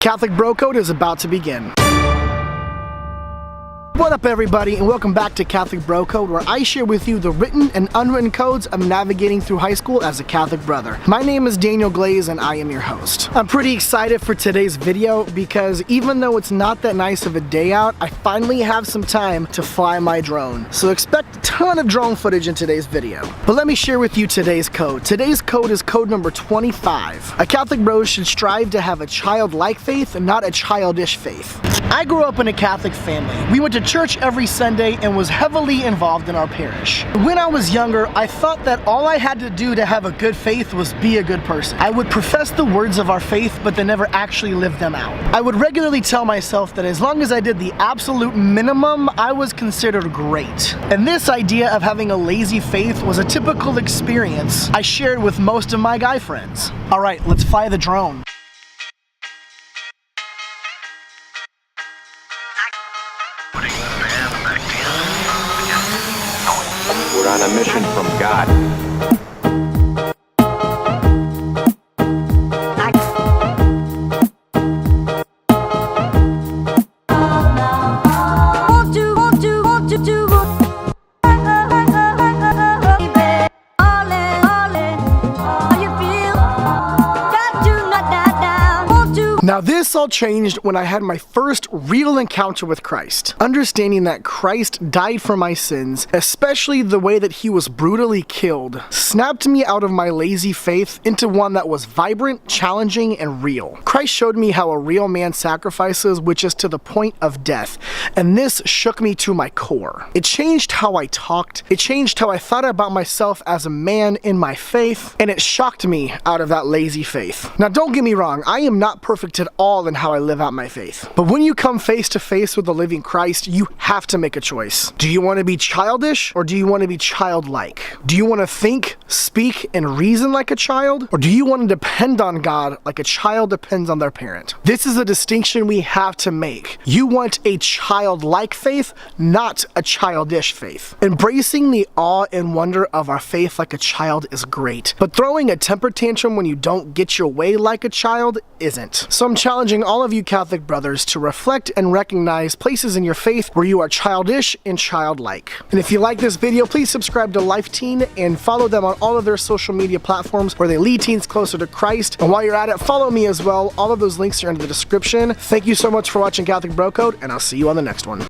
Catholic Bro Code is about to begin. What up everybody, and welcome back to Catholic Bro Code, where I share with you the written and unwritten codes of navigating through high school as a Catholic brother. My name is Glaze and I am your host. I'm pretty excited for today's video because even though it's not that nice of a day out, I finally have some time to fly my drone. So expect a ton of drone footage in today's video. But let me share with you today's code. Today's code is code number 25. A Catholic bro should strive to have a childlike faith and not a childish faith. I grew up in a Catholic family. We went to church every Sunday and was heavily involved in our parish. When I was younger, I thought that all I had to do to have a good faith was be a good person. I would profess the words of our faith, but then never actually live them out. I would regularly tell myself that as long as I did the absolute minimum, I was considered great. And this idea of having a lazy faith was a typical experience I shared with most of my guy friends. All right, let's fly the drone. We're on a mission from God. Now this all changed when I had my first real encounter with Christ. Understanding that Christ died for my sins, especially the way that he was brutally killed, snapped me out of my lazy faith into one that was vibrant, challenging, and real. Christ showed me how a real man sacrifices, which is to the point of death, and this shook me to my core. It changed how I talked, it changed how I thought about myself as a man in my faith, and it shocked me out of that lazy faith. Now don't get me wrong, I am not perfect at all in how I live out my faith. But when you come face to face with the living Christ, you have to make a choice. Do you want to be childish or do you want to be childlike? Do you want to think, speak, and reason like a child? Or do you want to depend on God like a child depends on their parent? This is a distinction we have to make. You want a childlike faith, not a childish faith. Embracing the awe and wonder of our faith like a child is great, but throwing a temper tantrum when you don't get your way like a child isn't. So I'm challenging all of you Catholic brothers to reflect and recognize places in your faith where you are childish and childlike. And if you like this video, please subscribe to LifeTeen and follow them on all of their social media platforms where they lead teens closer to Christ. And while you're at it, follow me as well. All of those links are in the description. Thank you so much for watching Catholic Bro Code, and I'll see you on the next one.